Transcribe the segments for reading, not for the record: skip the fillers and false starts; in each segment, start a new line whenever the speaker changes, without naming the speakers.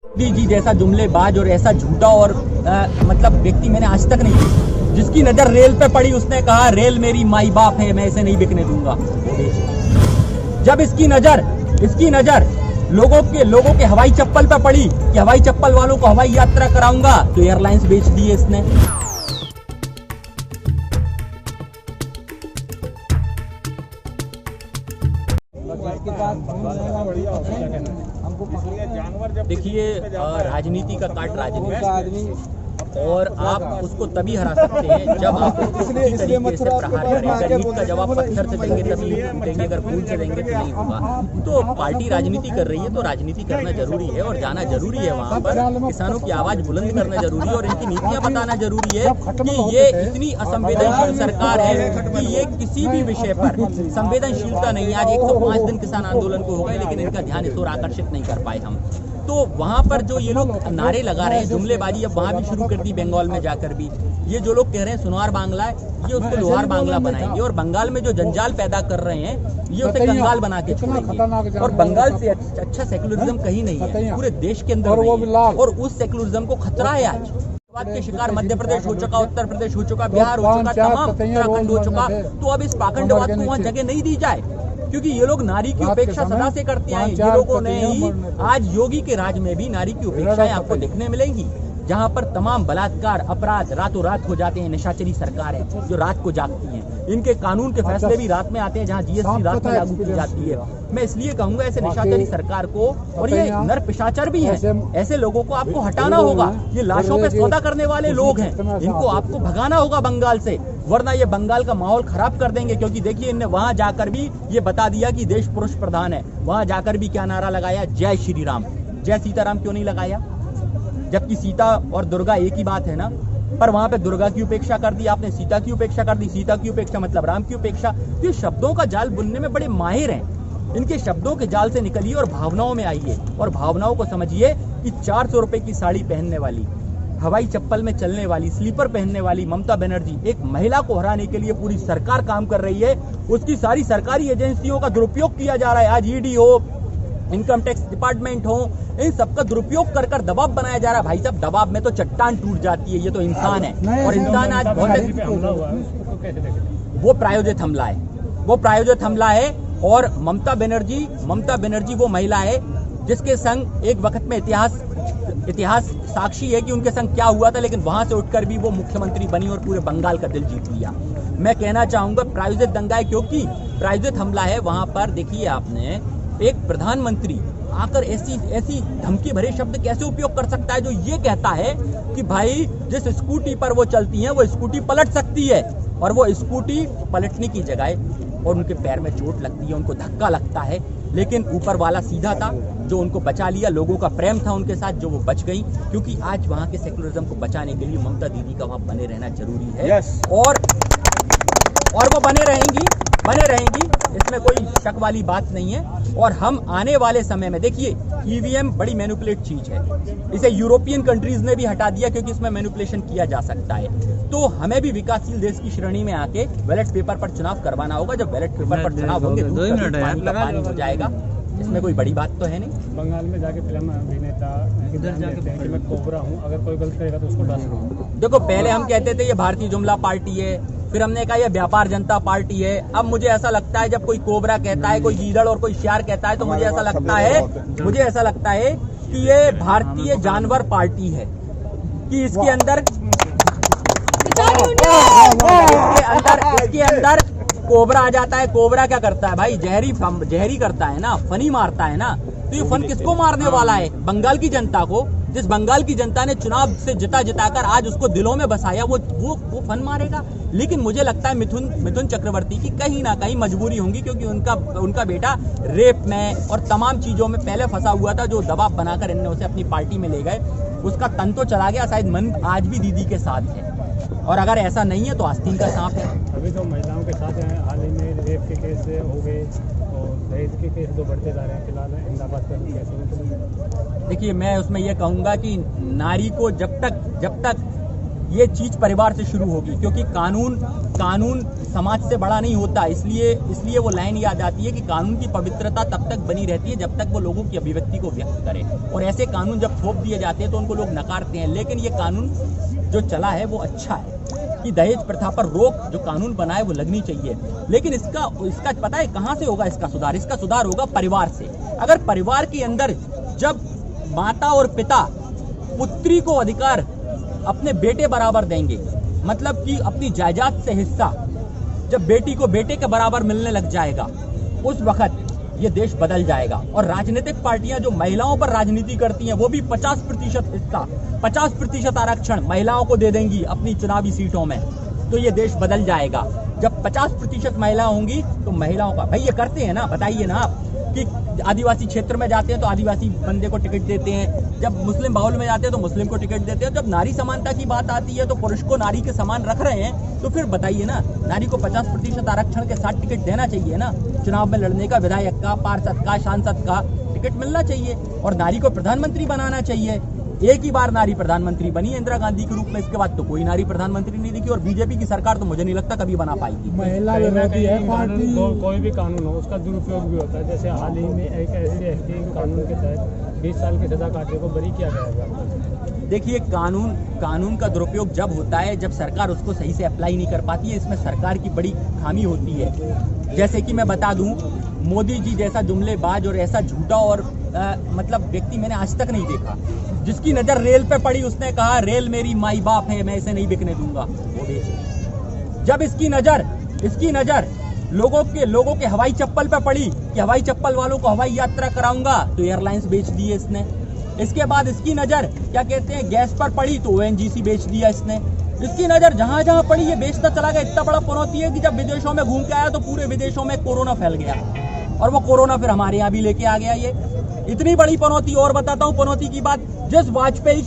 मोदी जी जैसा जुमलेबाज और ऐसा झूठा और मतलब व्यक्ति मैंने आज तक नहीं देखा। जिसकी नजर रेल पे पड़ी उसने कहा रेल मेरी माई बाप है, मैं इसे नहीं बिकने दूंगा। जब इसकी नजर लोगों के हवाई चप्पल पे पड़ी कि हवाई चप्पल वालों को हवाई यात्रा कराऊंगा, तो एयरलाइंस बेच दी है इसने। देखिए, राजनीति का काट राजनीति और आप उसको तभी हरा सकते हैं जब आप उसी तरीके से प्रहार करें। ईंट का जवाब पत्थर से देंगे तभी देंगे, अगर फूल से देंगे तो नहीं होगा। तो पार्टी राजनीति कर रही है तो राजनीति करना जरूरी है और जाना जरूरी है वहाँ पर। किसानों की आवाज बुलंद करना जरूरी है और इनकी नीतियां बताना जरूरी है कि ये इतनी असंवेदनशील सरकार है कि ये किसी भी विषय पर संवेदनशीलता नहीं है। आज 105 दिन किसान आंदोलन को हो गए लेकिन इनका ध्यान इस ओर आकर्षित नहीं कर पाए हम। तो वहां पर जो ये लोग नारे लगा रहे हैं, जुमलेबाजी अब वहां भी शुरू कर दी, बंगाल में जाकर भी। ये जो लोग कह रहे हैं सुनार बांग्ला है, ये उसको लोहार बांग्ला बनाएंगे और बंगाल में जो जंजाल पैदा कर रहे हैं ये उसे कंगाल बना के छोड़ेंगे। और बंगाल से अच्छा सेक्युलरिज्म कहीं नहीं है, पूरे देश के अंदर नहीं है। और उस सेक्युलरिज्म को खतरा है आज के शिकार मध्य प्रदेश हो चुका, उत्तर प्रदेश हो चुका, बिहार हो चुका, तमाम उत्तराखंड हो चुका। तो अब इस पाखंडवाद को वहां जगह नहीं दी जाए, क्योंकि ये लोग नारी की उपेक्षा सदा से करते हैं। ये लोगों ने ही आज योगी के राज में भी नारी की उपेक्षाएं आपको देखने मिलेंगी, जहां पर तमाम बलात्कार अपराध रातों रात हो जाते हैं। निशाचरी सरकार है जो रात को जागती है। इनके कानून के फैसले भी रात में आते हैं, जहां जीएसटी रात में लागू की जाती है। मैं इसलिए कहूंगा ऐसे निशाचरी सरकार को, और ये नर पिशाचर भी है, ऐसे लोगों को आपको हटाना होगा। ये लाशों पे सौदा करने वाले लोग हैं, इनको आपको भगाना होगा बंगाल से, वरना ये बंगाल का माहौल खराब कर देंगे। क्योंकि देखिए, इनने वहां जाकर भी ये बता दिया कि देश पुरुष प्रधान है। वहां जाकर भी क्या नारा लगाया? जय श्री राम। जय सीताराम क्यों नहीं लगाया? जबकि सीता और दुर्गा एक ही बात है ना। पर वहां पे दुर्गा की उपेक्षा कर दी आपने, सीता की उपेक्षा कर दी। सीता की उपेक्षा मतलब राम की उपेक्षा। तो ये शब्दों का जाल बुनने में बड़े माहिर हैं। इनके शब्दों के जाल से निकलिए और भावनाओं में आइए और भावनाओं को समझिए कि 400 रुपए की साड़ी पहनने वाली, हवाई चप्पल में चलने वाली, स्लीपर पहनने वाली ममता बनर्जी एक महिला को हराने के लिए पूरी सरकार काम कर रही है। उसकी सारी सरकारी एजेंसियों का दुरुपयोग किया जा रहा है। आज ईडी हो, इनकम टैक्स डिपार्टमेंट हो, इन सबका दुरुपयोग कर कर दबाव बनाया जा रहा है। भाई साहब, दबाव में तो चट्टान टूट जाती है। ये तो इंसान है और इंसान आज बहुत वो प्रायोजित हमला है, वो प्रायोजित हमला है। और ममता बनर्जी वो महिला है जिसके संग एक वक्त में इतिहास साक्षी है कि उनके संग क्या हुआ था, लेकिन वहां से उठकर भी वो मुख्यमंत्री बनी और पूरे बंगाल का दिल जीत लिया। मैं कहना चाहूंगा प्रायोजित दंगा है, क्योंकि प्रायोजित हमला है। वहां पर देखिए, आपने एक प्रधानमंत्री आकर ऐसी धमकी भरे शब्द कैसे उपयोग कर सकता है, जो ये कहता है कि भाई जिस स्कूटी पर वो चलती हैं वो स्कूटी पलट सकती है। और वो स्कूटी पलटने की जगह और उनके पैर में चोट लगती है, उनको धक्का लगता है, लेकिन ऊपर वाला सीधा था जो उनको बचा लिया। लोगों का प्रेम था उनके साथ जो वो बच गई। क्योंकि आज वहां के सेक्युलरिज्म को बचाने के लिए ममता दीदी का वहां बने रहना जरूरी है। और वो बने रहेंगी, इसमें कोई शक वाली बात नहीं है। और हम आने वाले समय में, देखिए, ईवीएम बड़ी मैनिपुलेट चीज है। इसे यूरोपियन कंट्रीज ने भी हटा दिया क्योंकि इसमें मैनिपुलेशन किया जा सकता है। तो हमें भी विकासशील देश की श्रेणी में आके बैलेट पेपर पर चुनाव करवाना होगा। जब बैलेट पेपर पर चुनाव होंगे तो पानी हो जाएगा। इसमें कोई बड़ी बात तो है नहीं।
बंगाल में जाके फिल्म अभिनेता इधर जाके मैं कोबरा हूँ, अगर कोई गलत करेगा तो उसको डालूंगा।
देखो, पहले हम कहते थे ये भारतीय जुमला पार्टी है, फिर हमने कहा ये व्यापार जनता पार्टी है। अब मुझे ऐसा लगता है जब कोई कोबरा कहता है, कोई गीदड़ और कोई शेर कहता है, तो मुझे ऐसा लगता है कि ये भारतीय जानवर पार्टी है। कि इसके अंदर कोबरा आ जाता है। कोबरा क्या करता है भाई? जहरी करता है ना, फनी मारता है ना। तो ये फन किसको मारने वाला है? बंगाल की जनता को। जिस बंगाल की जनता ने चुनाव से जिताकर आज उसको दिलों में बसाया, वो फन मारेगा। लेकिन मुझे लगता है मिथुन चक्रवर्ती की कहीं ना कहीं मजबूरी होंगी, क्योंकि उनका बेटा रेप में और तमाम चीजों में पहले फंसा हुआ था, जो दबाव बनाकर इन्होंने उसे अपनी पार्टी में ले गए। उसका तन तो चला गया, शायद मन आज भी दीदी के साथ है। और अगर ऐसा नहीं है तो आस्तीन का सांप है।
अभी तो महिलाओं के साथ हैं, हाल ही में रेप के केस हो गए और दहेज के केस तो बढ़ते जा रहे हैं। फिलहाल अहमदाबाद का कैसे?
देखिए, मैं उसमें यह कहूंगा कि नारी को जब तक ये चीज परिवार से शुरू होगी, क्योंकि कानून समाज से बड़ा नहीं होता। इसलिए वो लाइन याद आती है कि कानून की पवित्रता तब तक बनी रहती है जब तक वो लोगों की अभिव्यक्ति को व्यक्त करे, और ऐसे कानून जब थोप दिए जाते हैं तो उनको लोग नकारते हैं। लेकिन ये कानून जो चला है वो अच्छा है कि दहेज प्रथा पर रोक जो कानून बना है वो लगनी चाहिए। लेकिन इसका पता है कहाँ से होगा इसका सुधार? इसका सुधार होगा परिवार से। अगर परिवार के अंदर जब माता और पिता पुत्री को अधिकार अपने बेटे बराबर देंगे, मतलब कि अपनी जायदाद से हिस्सा जब बेटी को बेटे के बराबर मिलने लग जाएगा, उस वक्त ये देश बदल जाएगा। और राजनीतिक पार्टियां जो महिलाओं पर राजनीति करती हैं वो भी 50% हिस्सा, 50% आरक्षण महिलाओं को दे देंगी अपनी चुनावी सीटों में, तो ये देश बदल जाएगा। जब 50% महिला होंगी तो महिलाओं का, भाई ये करते हैं ना, बताइए ना आप कि आदिवासी क्षेत्र में जाते हैं तो आदिवासी बंदे को टिकट देते हैं, जब मुस्लिम बाहुल में जाते हैं तो मुस्लिम को टिकट देते हैं। जब नारी समानता की बात आती है तो पुरुष को नारी के समान रख रहे हैं, तो फिर बताइए ना, नारी को 50% आरक्षण के साथ टिकट देना चाहिए ना, चुनाव में लड़ने का, विधायक का, पार्षद का, सांसद का टिकट मिलना चाहिए, और नारी को प्रधानमंत्री बनाना चाहिए। एक ही बार नारी प्रधानमंत्री बनी इंदिरा गांधी के रूप में, इसके बाद तो कोई नारी प्रधानमंत्री नहीं दिखी, और बीजेपी की सरकार तो मुझे नहीं लगता कभी बना पाएगी।
महिला विरोधी है पार्टी, कोई भी कानून हो उसका दुरुपयोग भी होता है। जैसे हाल ही में एक ऐसे कानून के तहत 20 साल की सजा काटने को बरी किया जाएगा।
देखिए, कानून का दुरुपयोग जब होता है जब सरकार उसको सही से अप्लाई नहीं कर पाती है, इसमें सरकार की बड़ी खामी होती है। जैसे कि मैं बता दूं, मोदी जी जैसा जुमलेबाज और ऐसा झूठा और मतलब व्यक्ति मैंने आज तक नहीं देखा। जिसकी नजर रेल पे पड़ी उसने कहा रेल मेरी माई बाप है, मैं इसे नहीं बिकने दूंगा, वो बेचे। जब इसकी नजर लोगों के हवाई चप्पल पे पड़ी कि हवाई चप्पल वालों को हवाई यात्रा कराऊंगा, तो एयरलाइंस बेच दिए इसने। इसके बाद इसकी नजर क्या कहते हैं गैस पर पड़ी तो ONGC बेच दिया इसने। इसकी नजर जहां जहां पड़ी ये बेचता चला गया। इतना बड़ा पनौती है कि जब विदेशों में घूम के आया तो पूरे विदेशों में कोरोना फैल गया, और वो कोरोना फिर हमारे यहाँ भी लेके आ गया। ये इतनी बड़ी पनौती। और बताता हूँ पनौती की बात, जिस वाजपेयी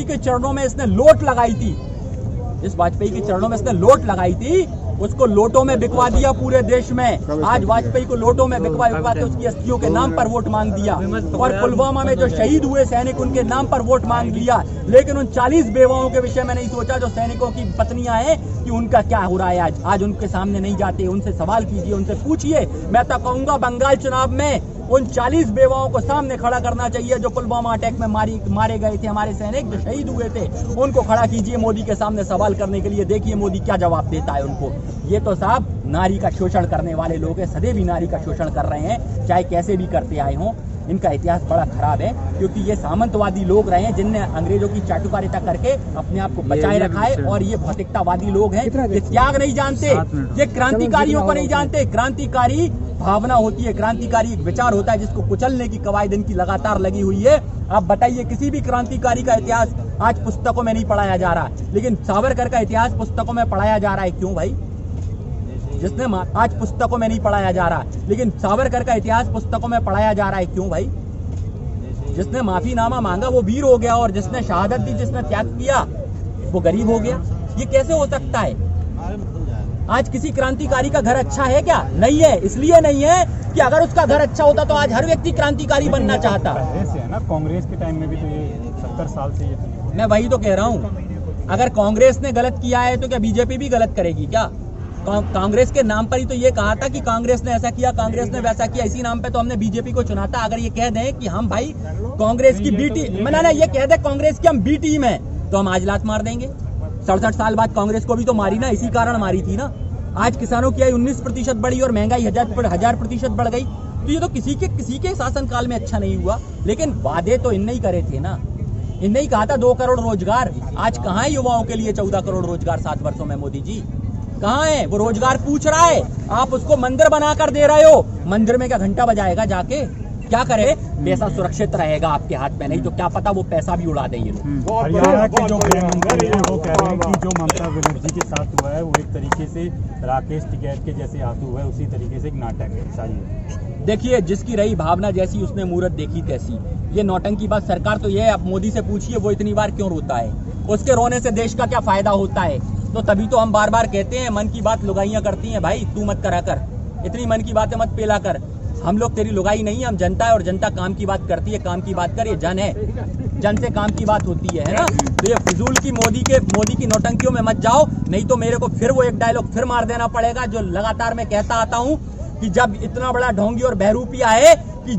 के चरणों में इसने लोट लगाई थी, उसको लोटों में बिकवा दिया पूरे देश में। आज वाजपेयी को लोटों में बिकवा के उसकी अस्थियों के नाम पर वोट मांग दिया, और पुलवामा में जो शहीद हुए सैनिक उनके नाम पर वोट मांग लिया। लेकिन उन 40 बेवाओं के विषय में नहीं सोचा जो सैनिकों की पत्नियां हैं कि उनका क्या हो रहा है। आज उनके सामने नहीं जाते, उनसे सवाल कीजिए, उनसे पूछिए। मैं तो कहूंगा बंगाल चुनाव में उन 40 बेवाओं को सामने खड़ा करना चाहिए जो पुलवामा अटैक में मारे गए थे, हमारे सैनिक जो शहीद हुए थे, उनको खड़ा कीजिए मोदी के सामने सवाल करने के लिए। देखिए मोदी क्या जवाब देता है उनको। ये तो साहब नारी का शोषण करने वाले लोग हैं, सदैव ही नारी का शोषण कर रहे हैं, चाहे कैसे भी करते आए हों। इनका इतिहास बड़ा खराब है, क्योंकि ये सामंतवादी लोग रहे हैं जिनने अंग्रेजों की चाटुकारिता करके अपने आप को बचाए रखा है, और ये भौतिकतावादी लोग हैं, ये त्याग नहीं जानते, ये क्रांतिकारियों को नहीं जानते। क्रांतिकारी भावना होती है, क्रांतिकारी एक विचार होता है जिसको कुचलने की कवायद इनकी लगातार लगी हुई है। आप बताइए किसी भी क्रांतिकारी का इतिहास आज पुस्तकों में नहीं पढ़ाया जा रहा, लेकिन सावरकर का इतिहास पुस्तकों में पढ़ाया जा रहा है। क्यों भाई? जिसने आज पुस्तकों में नहीं पढ़ाया जा रहा, लेकिन सावरकर का इतिहास पुस्तकों में पढ़ाया जा रहा है। क्यों भाई? जिसने माफीनामा मांगा वो वीर हो गया, और जिसने शहादत दी, जिसने त्याग किया, वो गरीब हो गया। ये कैसे हो सकता है? आज किसी क्रांतिकारी का घर अच्छा है क्या? नहीं है। इसलिए नहीं है कि अगर उसका घर अच्छा होता तो आज हर व्यक्ति क्रांतिकारी बनना चाहता।
पहले है ना, कांग्रेस के टाइम में भी तो ये 70 साल से ये।
मैं वही तो कह रहा हूँ, अगर कांग्रेस ने गलत किया है तो क्या बीजेपी भी गलत करेगी क्या? कांग्रेस के नाम पर ही तो ये कहा था कि कांग्रेस ने ऐसा किया, कांग्रेस ने वैसा किया, इसी नाम पे तो हमने बीजेपी को चुना था। अगर ये कह दें कि हम भाई कांग्रेस की बी टीम, ना ये कह दे कांग्रेस की हम बी टीम है, तो हम आज लात मार देंगे। 67 साल बाद कांग्रेस को भी तो मारी ना, इसी कारण मारी थी ना। आज किसानों की आय 19% बढ़ी और महंगाई 1000% बढ़ गई। तो ये तो किसी के शासनकाल में अच्छा नहीं हुआ। लेकिन वादे तो इनने ही करे थे ना, इनने ही कहा था 2 करोड़ रोजगार। आज कहाँ है युवाओं के लिए 14 करोड़ रोजगार 7 वर्षों में? मोदी जी कहाँ है? वो रोजगार पूछ रहा है, आप उसको मंदिर बनाकर दे रहे हो। मंदिर में क्या घंटा बजाएगा जाके? क्या करे? पैसा सुरक्षित रहेगा आपके हाथ में, नहीं तो क्या पता वो पैसा भी उड़ा दें ये लोग।
हरियाणा के जो गृह मंत्री है वो कह रहे हैं कि जो ममता बनर्जी के साथ हुआ है वो एक तरीके से राकेश टिकैत के जैसे हाथ हुआ है, उसी तरीके से एक नाटक है। चाहिए
देखिए, जिसकी रही भावना जैसी उसने मूरत देखी तैसी। ये नौटंकी बात सरकार तो ये है, आप मोदी से पूछिए वो इतनी बार क्यों रोता है, उसके रोने से देश का क्या फायदा होता है। तो तभी तो हम बार बार कहते हैं मन की बात लुगाइयां करती हैं, भाई तू मत करा कर, इतनी मन की बातें मत पेला कर। हम लोग तेरी लुगाई नहीं है, हम जनता है और जनता काम की बात करती है, काम की बात कर, ये जन है, जन से काम की बात होती है ना। तो ये फिजूल की मोदी की नौटंकियों में मत जाओ, नहीं तो मेरे को फिर वो एक डायलॉग फिर मार देना पड़ेगा जो लगातार मैं कहता आता हूं कि जब इतना बड़ा ढोंगी और बहरूपिया है कि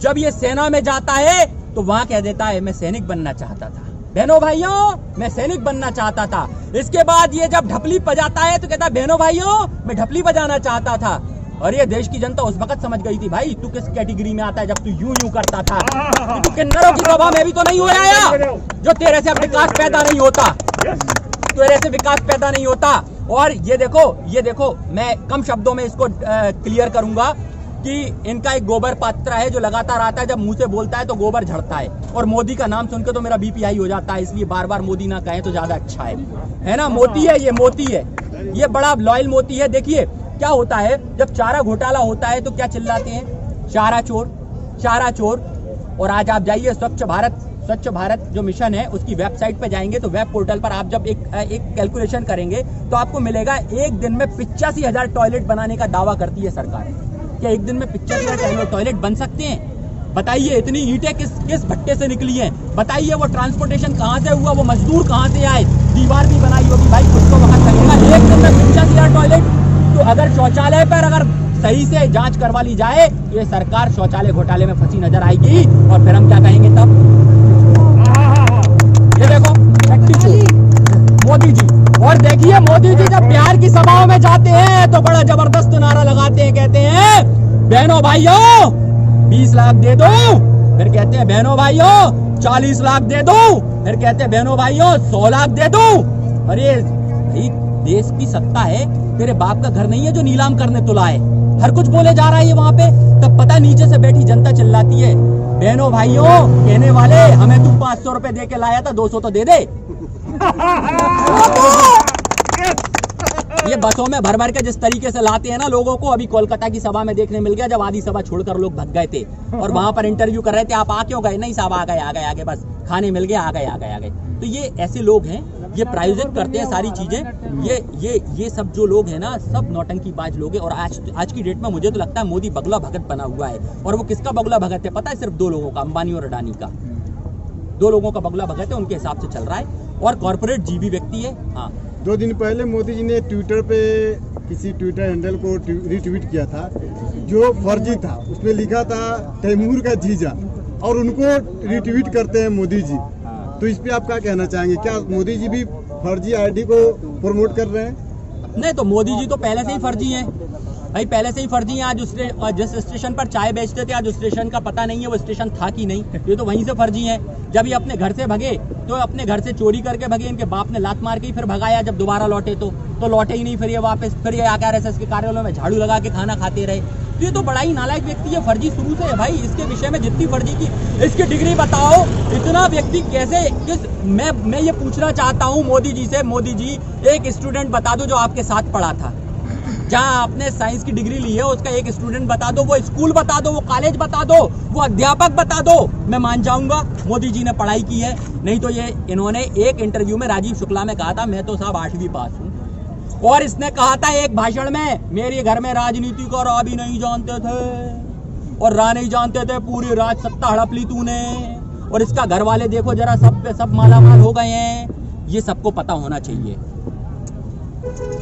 जब ये सेना में जाता है तो वहां कह देता है मैं सैनिक बनना चाहता था, बहनों भाइयों मैं सैनिक बनना चाहता था। इसके बाद ये जब ढपली बजाता है तो कहता है बहनों भाइयों मैं ढपली बजाना चाहता था। और ये देश की जनता उस वक्त समझ गई थी भाई तू किस कैटेगरी में आता है, जब तू यूं करता था। तू किन्नरों की सभा में भी तो नहीं हो आया जो तेरे से विकास पैदा नहीं होता, तेरे से विकास पैदा नहीं होता। और ये देखो मैं कम शब्दों में इसको क्लियर करूंगा कि इनका एक गोबर पात्रा है जो लगातार आता है, जब मुंह से बोलता है तो गोबर झड़ता है। और मोदी का नाम सुनकर तो मेरा बीपी हाई हो जाता है, इसलिए बार बार मोदी ना कहें तो ज्यादा अच्छा है ना। मोती है, ये बड़ा लॉयल मोती है। देखिए क्या होता है जब चारा घोटाला होता है तो क्या चिल्लाते हैं, चारा चोर। और आज आप जाइए स्वच्छ भारत जो मिशन है उसकी वेबसाइट पे जाएंगे तो वेब पोर्टल पर आप जब एक कैलकुलेशन करेंगे तो आपको मिलेगा एक दिन में 85,000 टॉयलेट बनाने का दावा करती है सरकार। क्या एक दिन में 85,000 टॉयलेट बन सकते हैं? बताइए इतनी ईंटें किस भट्टे से निकली हैं? बताइए वो ट्रांसपोर्टेशन कहाँ से हुआ, वो मजदूर कहाँ से आए? दीवार भी बनाई होगी भाई, कुछ तो वक्त लगेगा। एक दिन में 85,000 टॉयलेट। तो अगर शौचालय पर अगर सही से जांच करवा ली जाए ये सरकार शौचालय घोटाले में फंसी नजर आएगी और फिर हम क्या कहेंगे तब? ये देखो मोदी जी, और देखिए मोदी जी जब बिहार की सभाओं में जाते हैं तो बड़ा जबरदस्त नारा लगाते हैं, कहते हैं बहनों भाइयों 20 लाख दे दो, फिर कहते हैं बहनों भाइयों 40 लाख दे दो, फिर कहते हैं बहनों भाइयों 100 लाख दे दो। अरे भाई देश की सत्ता है, तेरे बाप का घर नहीं है जो नीलाम करने तुला है। हर कुछ बोले जा रहा है वहां पे, तब पता नीचे से बैठी जनता चिल्लाती है बहनों भाइयों कहने वाले हमें तू 500 रुपए दे के लाया था, 200 तो दे दे। ये बसों में भर भर के जिस तरीके से लाते हैं ना लोगों को, अभी कोलकाता की सभा में देखने मिल गया जब आधी सभा छोड़कर लोग भग गए थे और वहां पर इंटरव्यू कर रहे थे, आप आ क्यों गए? नहीं साहब आ गए बस खाने मिल गए, आ गए। तो ये ऐसे लोग हैं, ये प्रायोजित करते हैं सारी चीजें। ये सब जो लोग हैं ना सब नौटंकीबाज लोग हैं। और आज की डेट में मुझे तो लगता है मोदी बगला भगत बना हुआ है। और वो किसका बगला भगत है पता है? सिर्फ 2 लोगों का, अंबानी और अडानी का। 2 लोगों का बगला भगत है, उनके हिसाब से चल रहा है और कॉर्पोरेट जीवी व्यक्ति है। हाँ
2 दिन पहले मोदी जी ने ट्विटर पे किसी ट्विटर हैंडल को रिट्वीट किया था जो फर्जी था, उसमें लिखा था तैमूर का जीजा, और उनको रिट्वीट करते हैं मोदी जी। तो इस पे आप क्या कहना चाहेंगे? क्या मोदी जी भी फर्जी आईडी को प्रमोट कर रहे हैं?
नहीं तो मोदी जी तो पहले से ही फर्जी हैं भाई, पहले से ही फर्जी हैं। आज जिस स्टेशन पर चाय बेचते थे आज उस स्टेशन का पता नहीं है वो स्टेशन था कि नहीं, ये तो वहीं से फर्जी हैं। जब ये अपने घर से भगे तो अपने घर से चोरी करके भगे, इनके बाप ने लात मार के ही फिर भगाया। जब दोबारा लौटे तो लौटे ही नहीं, फिर ये वापस फिर ये आकर RSS के कार्यालयों में झाड़ू लगा के खाना खाते रहे। तो ये तो बड़ा ही नालायक व्यक्ति है, फर्जी शुरू से है भाई। इसके विषय में जितनी फर्जी की इसकी डिग्री बताओ, इतना व्यक्ति कैसे मैं ये पूछना चाहता हूँ मोदी जी से, मोदी जी एक स्टूडेंट बता दो जो आपके साथ पढ़ा था, जहाँ आपने साइंस की डिग्री ली है उसका एक स्टूडेंट बता दो, वो स्कूल बता दो, वो कॉलेज बता दो, वो अध्यापक बता दो, मैं मान जाऊंगा मोदी जी ने पढ़ाई की है। नहीं तो ये इन्होंने एक इंटरव्यू में राजीव शुक्ला में कहा था मैं तो साहब 8वीं पास हूँ, और इसने कहा था एक भाषण में मेरे घर में राजनीति को रा भी नहीं जानते थे और रा नहीं जानते थे, पूरी राज सत्ता हड़प ली तूने, और इसका घर वाले देखो जरा सब पे सब मालामाल हो गए हैं। ये सबको पता होना चाहिए।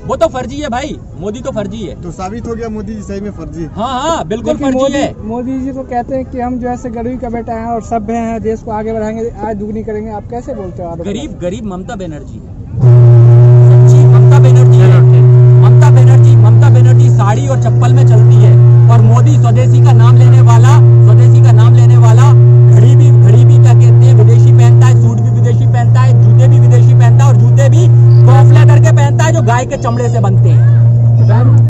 वो तो फर्जी है भाई, मोदी तो फर्जी है।
तो साबित हो गया मोदी जी सही में फर्जी है।
हाँ बिल्कुल फर्जी है।
मोदी जी तो कहते हैं कि हम जो है गरीबी का बेटा हैं और सभ्य हैं, देश को आगे बढ़ाएंगे, आज दुगनी करेंगे। आप कैसे बोलते हो?
गरीब ममता बनर्जी है, सच्ची ममता बनर्जी है। ममता बनर्जी साड़ी और चप्पल में चलती है और मोदी स्वदेशी का नाम लेने वाला घड़ी भी क्या कहते हैं विदेशी पहनता है, सूट भी विदेशी पहनता है, जूते भी विदेशी पहनता है और जूते भी कॉफ लेदर के पहनता है जो गाय के चमड़े से बनते हैं।